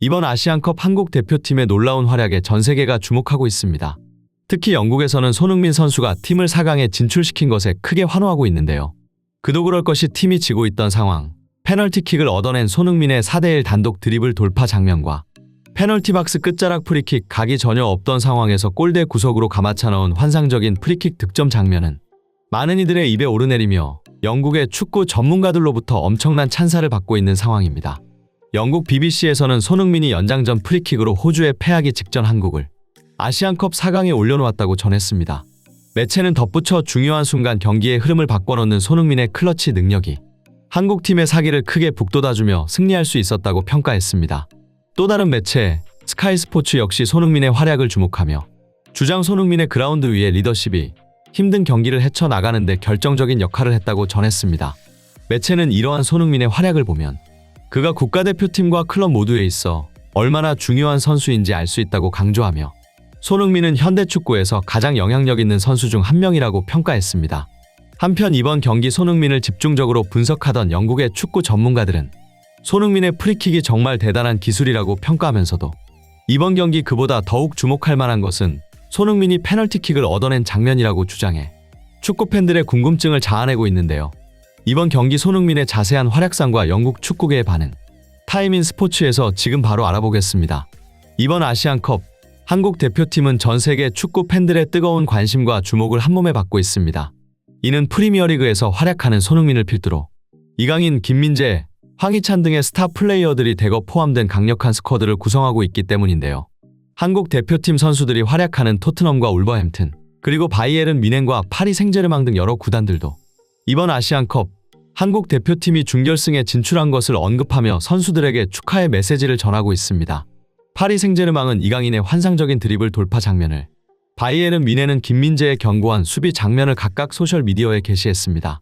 이번 아시안컵 한국 대표팀의 놀라운 활약에 전 세계가 주목하고 있습니다. 특히 영국에서는 손흥민 선수가 팀을 4강에 진출시킨 것에 크게 환호하고 있는데요. 그도 그럴 것이 팀이 지고 있던 상황, 페널티킥을 얻어낸 손흥민의 4대1 단독 드리블 돌파 장면과 페널티 박스 끝자락 프리킥 각이 전혀 없던 상황에서 골대 구석으로 감아차 넣은 환상적인 프리킥 득점 장면은 많은 이들의 입에 오르내리며 영국의 축구 전문가들로부터 엄청난 찬사를 받고 있는 상황입니다. 영국 BBC에서는 손흥민이 연장전 프리킥으로 호주에 패하기 직전 한국을 아시안컵 4강에 올려놓았다고 전했습니다. 매체는 덧붙여 중요한 순간 경기의 흐름을 바꿔놓는 손흥민의 클러치 능력이 한국팀의 사기를 크게 북돋아주며 승리할 수 있었다고 평가했습니다. 또 다른 매체 스카이 스포츠 역시 손흥민의 활약을 주목하며 주장 손흥민의 그라운드 위의 리더십이 힘든 경기를 헤쳐나가는데 결정적인 역할을 했다고 전했습니다. 매체는 이러한 손흥민의 활약을 보면 그가 국가대표팀과 클럽 모두에 있어 얼마나 중요한 선수인지 알 수 있다고 강조하며 손흥민은 현대축구에서 가장 영향력 있는 선수 중 한 명이라고 평가했습니다. 한편 이번 경기 손흥민을 집중적으로 분석하던 영국의 축구 전문가들은 손흥민의 프리킥이 정말 대단한 기술이라고 평가하면서도 이번 경기 그보다 더욱 주목할 만한 것은 손흥민이 페널티킥을 얻어낸 장면이라고 주장해 축구 팬들의 궁금증을 자아내고 있는데요. 이번 경기 손흥민의 자세한 활약상과 영국 축구계의 반응, 타임인 스포츠에서 지금 바로 알아보겠습니다. 이번 아시안컵 한국 대표팀은 전 세계 축구 팬들의 뜨거운 관심과 주목을 한몸에 받고 있습니다. 이는 프리미어리그에서 활약하는 손흥민을 필두로 이강인, 김민재, 황희찬 등의 스타 플레이어들이 대거 포함된 강력한 스쿼드를 구성하고 있기 때문인데요. 한국 대표팀 선수들이 활약하는 토트넘과 울버햄튼, 그리고 바이에른 뮌헨과 파리 생제르맹 등 여러 구단들도 이번 아시안컵 한국 대표팀이 준결승에 진출한 것을 언급하며 선수들에게 축하의 메시지를 전하고 있습니다. 파리 생제르맹은 이강인의 환상적인 드리블 돌파 장면을, 바이에른 뮌헨은 김민재의 견고한 수비 장면을 각각 소셜미디어에 게시했습니다.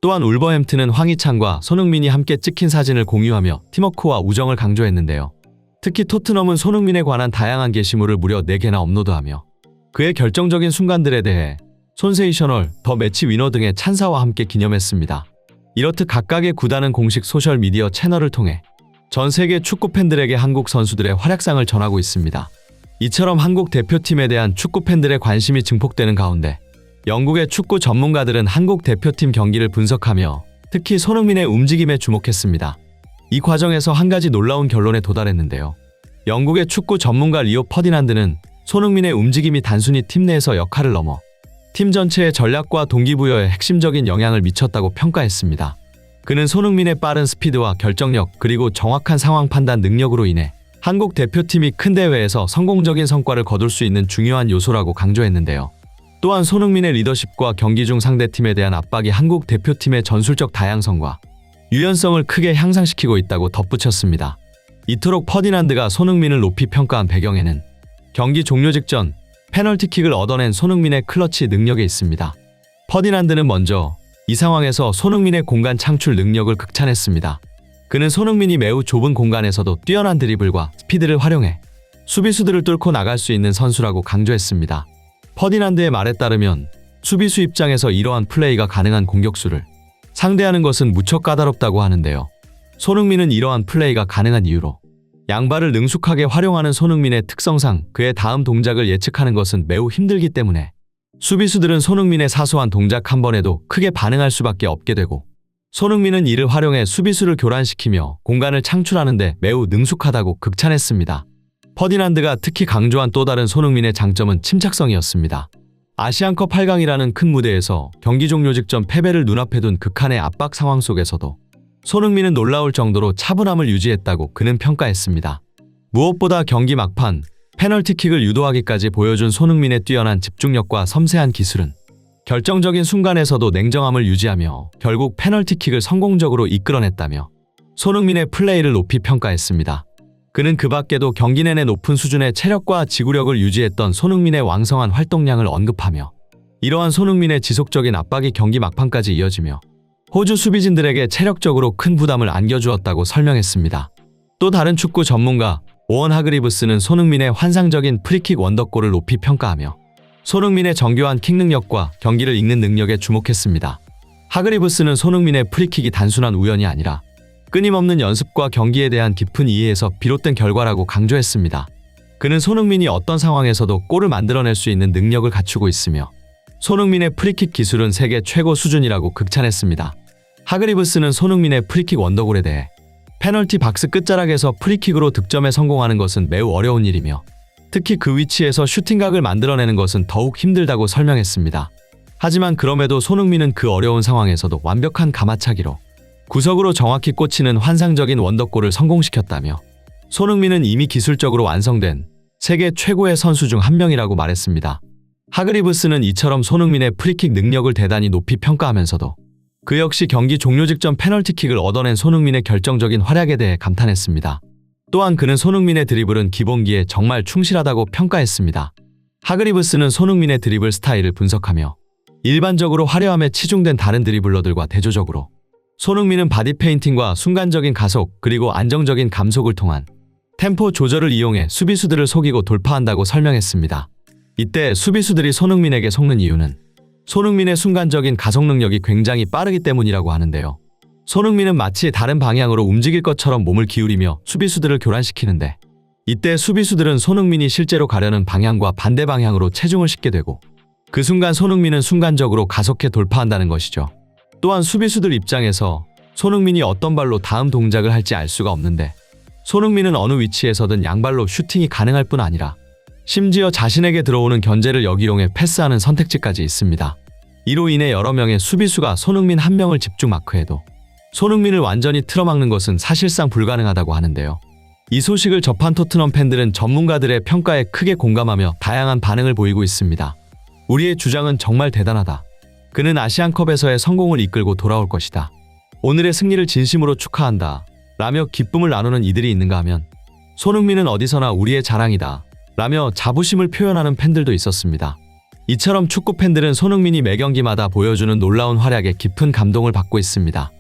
또한 울버햄튼은 황희찬과 손흥민이 함께 찍힌 사진을 공유하며 팀워크와 우정을 강조했는데요. 특히 토트넘은 손흥민에 관한 다양한 게시물을 무려 4개나 업로드하며 그의 결정적인 순간들에 대해 손세이셔널, 더 매치 위너 등의 찬사와 함께 기념했습니다. 이렇듯 각각의 구단은 공식 소셜미디어 채널을 통해 전 세계 축구 팬들에게 한국 선수들의 활약상을 전하고 있습니다. 이처럼 한국 대표팀에 대한 축구 팬들의 관심이 증폭되는 가운데 영국의 축구 전문가들은 한국 대표팀 경기를 분석하며 특히 손흥민의 움직임에 주목했습니다. 이 과정에서 한 가지 놀라운 결론에 도달했는데요. 영국의 축구 전문가 리오 퍼디난드는 손흥민의 움직임이 단순히 팀 내에서 역할을 넘어 팀 전체의 전략과 동기부여에 핵심적인 영향을 미쳤다고 평가했습니다. 그는 손흥민의 빠른 스피드와 결정력 그리고 정확한 상황 판단 능력으로 인해 한국 대표팀이 큰 대회에서 성공적인 성과를 거둘 수 있는 중요한 요소라고 강조했는데요. 또한 손흥민의 리더십과 경기 중 상대팀에 대한 압박이 한국 대표팀의 전술적 다양성과 유연성을 크게 향상시키고 있다고 덧붙였습니다. 이토록 퍼디난드가 손흥민을 높이 평가한 배경에는 경기 종료 직전 페널티킥을 얻어낸 손흥민의 클러치 능력에 있습니다. 퍼디난드는 먼저 이 상황에서 손흥민의 공간 창출 능력을 극찬했습니다. 그는 손흥민이 매우 좁은 공간에서도 뛰어난 드리블과 스피드를 활용해 수비수들을 뚫고 나갈 수 있는 선수라고 강조했습니다. 퍼디난드의 말에 따르면 수비수 입장에서 이러한 플레이가 가능한 공격수를 상대하는 것은 무척 까다롭다고 하는데요. 손흥민은 이러한 플레이가 가능한 이유로 양발을 능숙하게 활용하는 손흥민의 특성상 그의 다음 동작을 예측하는 것은 매우 힘들기 때문에 수비수들은 손흥민의 사소한 동작 한 번에도 크게 반응할 수밖에 없게 되고 손흥민은 이를 활용해 수비수를 교란시키며 공간을 창출하는 데 매우 능숙하다고 극찬했습니다. 퍼디난드가 특히 강조한 또 다른 손흥민의 장점은 침착성이었습니다. 아시안컵 8강이라는 큰 무대에서 경기 종료 직전 패배를 눈앞에 둔 극한의 압박 상황 속에서도 손흥민은 놀라울 정도로 차분함을 유지했다고 그는 평가했습니다. 무엇보다 경기 막판 페널티킥을 유도하기까지 보여준 손흥민의 뛰어난 집중력과 섬세한 기술은 결정적인 순간에서도 냉정함을 유지하며 결국 페널티킥을 성공적으로 이끌어냈다며 손흥민의 플레이를 높이 평가했습니다. 그는 그 밖에도 경기 내내 높은 수준의 체력과 지구력을 유지했던 손흥민의 왕성한 활동량을 언급하며 이러한 손흥민의 지속적인 압박이 경기 막판까지 이어지며 호주 수비진들에게 체력적으로 큰 부담을 안겨주었다고 설명했습니다. 또 다른 축구 전문가 오원 하그리브스는 손흥민의 환상적인 프리킥 원더골을 높이 평가하며 손흥민의 정교한 킥 능력과 경기를 읽는 능력에 주목했습니다. 하그리브스는 손흥민의 프리킥이 단순한 우연이 아니라 끊임없는 연습과 경기에 대한 깊은 이해에서 비롯된 결과라고 강조했습니다. 그는 손흥민이 어떤 상황에서도 골을 만들어낼 수 있는 능력을 갖추고 있으며 손흥민의 프리킥 기술은 세계 최고 수준이라고 극찬했습니다. 하그리브스는 손흥민의 프리킥 원더골에 대해 페널티 박스 끝자락에서 프리킥으로 득점에 성공하는 것은 매우 어려운 일이며 특히 그 위치에서 슈팅각을 만들어내는 것은 더욱 힘들다고 설명했습니다. 하지만 그럼에도 손흥민은 그 어려운 상황에서도 완벽한 가마차기로 구석으로 정확히 꽂히는 환상적인 원더골을 성공시켰다며 손흥민은 이미 기술적으로 완성된 세계 최고의 선수 중 한 명이라고 말했습니다. 하그리브스는 이처럼 손흥민의 프리킥 능력을 대단히 높이 평가하면서도 그 역시 경기 종료 직전 페널티킥을 얻어낸 손흥민의 결정적인 활약에 대해 감탄했습니다. 또한 그는 손흥민의 드리블은 기본기에 정말 충실하다고 평가했습니다. 하그리브스는 손흥민의 드리블 스타일을 분석하며 일반적으로 화려함에 치중된 다른 드리블러들과 대조적으로 손흥민은 바디 페인팅과 순간적인 가속 그리고 안정적인 감속을 통한 템포 조절을 이용해 수비수들을 속이고 돌파한다고 설명했습니다. 이때 수비수들이 손흥민에게 속는 이유는 손흥민의 순간적인 가속 능력이 굉장히 빠르기 때문이라고 하는데요. 손흥민은 마치 다른 방향으로 움직일 것처럼 몸을 기울이며 수비수들을 교란시키는데 이때 수비수들은 손흥민이 실제로 가려는 방향과 반대 방향으로 체중을 싣게 되고 그 순간 손흥민은 순간적으로 가속해 돌파한다는 것이죠. 또한 수비수들 입장에서 손흥민이 어떤 발로 다음 동작을 할지 알 수가 없는데 손흥민은 어느 위치에서든 양발로 슈팅이 가능할 뿐 아니라 심지어 자신에게 들어오는 견제를 역이용해 패스하는 선택지까지 있습니다. 이로 인해 여러 명의 수비수가 손흥민 한 명을 집중 마크해도 손흥민을 완전히 틀어막는 것은 사실상 불가능하다고 하는데요. 이 소식을 접한 토트넘 팬들은 전문가들의 평가에 크게 공감하며 다양한 반응을 보이고 있습니다. 우리의 주장은 정말 대단하다. 그는 아시안컵에서의 성공을 이끌고 돌아올 것이다. 오늘의 승리를 진심으로 축하한다. 라며 기쁨을 나누는 이들이 있는가 하면 손흥민은 어디서나 우리의 자랑이다. 라며 자부심을 표현하는 팬들도 있었습니다. 이처럼 축구 팬들은 손흥민이 매 경기마다 보여주는 놀라운 활약에 깊은 감동을 받고 있습니다.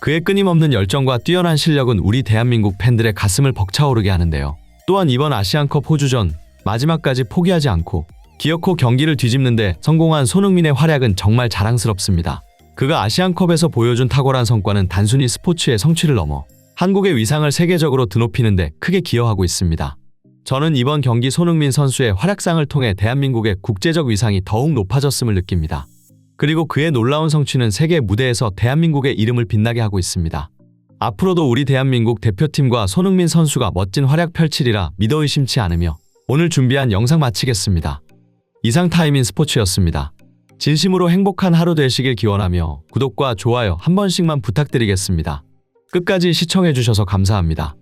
그의 끊임없는 열정과 뛰어난 실력은 우리 대한민국 팬들의 가슴을 벅차오르게 하는데요. 또한 이번 아시안컵 호주전 마지막까지 포기하지 않고 기어코 경기를 뒤집는데 성공한 손흥민의 활약은 정말 자랑스럽습니다. 그가 아시안컵에서 보여준 탁월한 성과는 단순히 스포츠의 성취를 넘어 한국의 위상을 세계적으로 드높이는 데 크게 기여하고 있습니다. 저는 이번 경기 손흥민 선수의 활약상을 통해 대한민국의 국제적 위상이 더욱 높아졌음을 느낍니다. 그리고 그의 놀라운 성취는 세계 무대에서 대한민국의 이름을 빛나게 하고 있습니다. 앞으로도 우리 대한민국 대표팀과 손흥민 선수가 멋진 활약 펼치리라 믿어 의심치 않으며 오늘 준비한 영상 마치겠습니다. 이상 타임인 스포츠였습니다. 진심으로 행복한 하루 되시길 기원하며 구독과 좋아요 한 번씩만 부탁드리겠습니다. 끝까지 시청해주셔서 감사합니다.